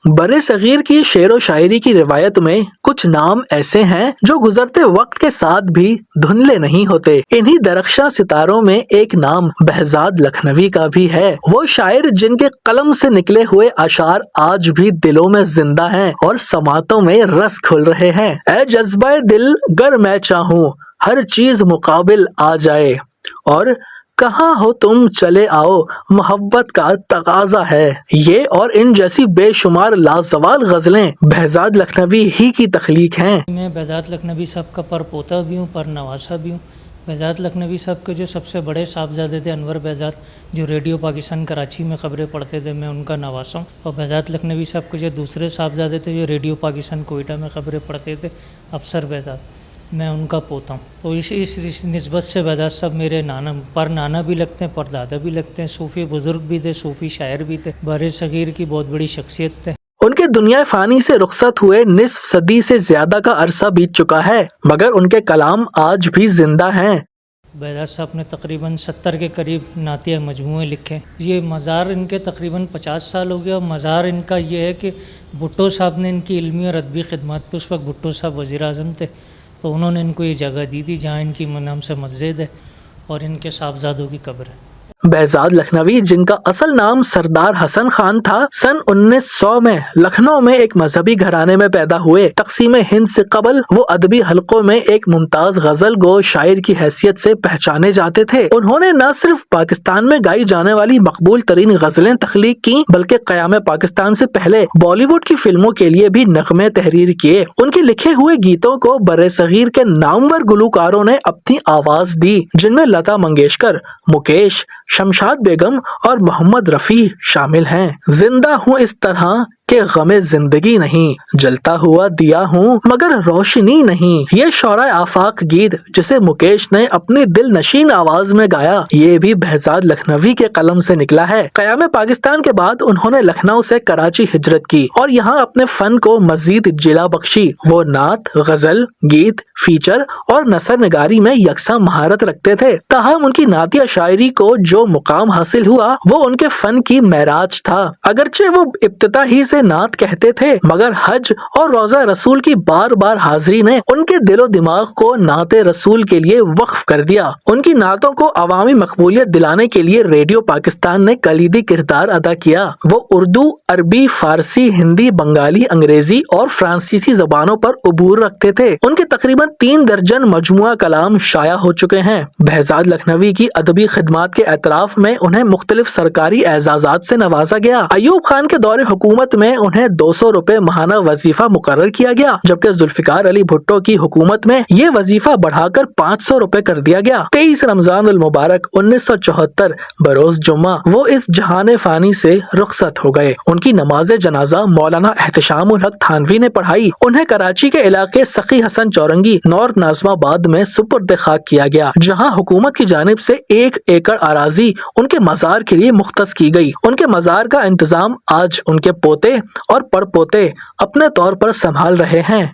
برے صغیر کی شعر و شاعری کی روایت میں کچھ نام ایسے ہیں جو گزرتے وقت کے ساتھ بھی دھندلے نہیں ہوتے۔ انہی درخشاں ستاروں میں ایک نام بہزاد لکھنوی کا بھی ہے، وہ شاعر جن کے قلم سے نکلے ہوئے اشعار آج بھی دلوں میں زندہ ہیں اور سماعتوں میں رس کھل رہے ہیں۔ اے جذبہ دل گر میں چاہوں ہر چیز مقابل آ جائے، اور کہاں ہو تم چلے آؤ محبت کا تقاضا ہے۔ یہ اور ان جیسی بے شمار لازوال غزلیں بہزاد لکھنوی ہی کی تخلیق ہیں۔ میں بہزاد لکھنوی صاحب کا پر پوتا بھی ہوں، پر نواسا بھی ہوں۔ بہزاد لکھنوی صاحب کے جو سب سے بڑے صاحبزادے تھے انور بہزاد، جو ریڈیو پاکستان کراچی میں خبریں پڑھتے تھے، میں ان کا نواسا ہوں۔ اور بہزاد لکھنوی صاحب کے جو دوسرے صاحبزادے تھے جو ریڈیو پاکستان کوئٹہ میں خبریں پڑھتے تھے، افسر بہزاد، میں ان کا پوتا ہوں۔ تو اس نسبت سے بہزاد صاحب میرے نانا، پر نانا بھی لگتے ہیں، پر دادا بھی لگتے ہیں۔ صوفی بزرگ بھی تھے، صوفی شاعر بھی تھے، برِ صغیر کی بہت بڑی شخصیت تھے۔ ان کے دنیا فانی سے رخصت ہوئے نصف صدی سے زیادہ کا عرصہ بیت چکا ہے، مگر ان کے کلام آج بھی زندہ ہیں۔ بہزاد صاحب نے تقریباً 70 کے قریب نعتیہ مجموعے لکھے۔ یہ مزار ان کے تقریباً 50 سال ہو گیا، اور مزار ان کا یہ ہے کہ بھٹو صاحب نے ان کی علمی اور ادبی خدمات پہ، اس وقت بھٹو صاحب وزیر اعظم تھے، تو انہوں نے ان کو یہ جگہ دی تھی جہاں ان کی نام سے مسجد ہے اور ان کے صاحبزادوں کی قبر ہے۔ بہزاد لکھنوی، جن کا اصل نام سردار حسن خان تھا، سن 1900 میں لکھنؤ میں ایک مذہبی گھرانے میں پیدا ہوئے۔ تقسیم ہند سے قبل وہ ادبی حلقوں میں ایک ممتاز غزل گو شاعر کی حیثیت سے پہچانے جاتے تھے۔ انہوں نے نہ صرف پاکستان میں گائی جانے والی مقبول ترین غزلیں تخلیق کی، بلکہ قیام پاکستان سے پہلے بالی ووڈ کی فلموں کے لیے بھی نغمے تحریر کیے۔ ان کے لکھے ہوئے گیتوں کو برِ صغیر کے نامور گلوکاروں نے اپنی آواز دی، جن میں لتا منگیشکر، مکیش، شمشاد بیگم اور محمد رفیع شامل ہیں۔ زندہ ہوں اس طرح کہ غم زندگی نہیں، جلتا ہوا دیا ہوں مگر روشنی نہیں، یہ شعرائے آفاق گیت جسے مکیش نے اپنی دل نشین آواز میں گایا، یہ بھی بہزاد لکھنوی کے قلم سے نکلا ہے۔ قیام پاکستان کے بعد انہوں نے لکھنؤ سے کراچی ہجرت کی اور یہاں اپنے فن کو مزید جلا بخشی۔ وہ نعت، غزل، گیت، فیچر اور نثر نگاری میں یکساں مہارت رکھتے تھے، تاہم ان کی نعتیہ شاعری کو جو مقام حاصل ہوا وہ ان کے فن کی معراج تھا۔ اگرچہ وہ ابتدا ہی سے نعت کہتے تھے، مگر حج اور روضہ رسول کی بار بار حاضری نے ان کے دل و دماغ کو نعت رسول کے لیے وقف کر دیا۔ ان کی نعتوں کو عوامی مقبولیت دلانے کے لیے ریڈیو پاکستان نے کلیدی کردار ادا کیا۔ وہ اردو، عربی، فارسی، ہندی، بنگالی، انگریزی اور فرانسیسی زبانوں پر عبور رکھتے تھے۔ ان کے تقریباً 3 درجن مجموعہ کلام شائع ہو چکے ہیں۔ بہزاد لکھنوی کی ادبی خدمات کے اعتراف میں انہیں مختلف سرکاری اعزازات سے نوازا گیا۔ ایوب خان کے دور حکومت میں انہیں 200 روپے ماہانہ وظیفہ مقرر کیا گیا، جبکہ ذوالفقار علی بھٹو کی حکومت میں یہ وظیفہ بڑھا کر 500 روپے کر دیا گیا۔ 23 رمضان المبارک 1974 بروز جمعہ وہ اس جہان فانی سے رخصت ہو گئے۔ ان کی نماز جنازہ مولانا احتشام الحق تھانوی نے پڑھائی۔ انہیں کراچی کے علاقے سخی حسن چورنگی، نارتھ ناظم آباد میں سپرد خاک کیا گیا، جہاں حکومت کی جانب سے 1 ایکڑ اراضی ان کے مزار کے لیے مختص کی گئی۔ ان کے مزار کا انتظام آج ان کے پوتے اور پڑ پوتے اپنے طور پر سنبھال رہے ہیں۔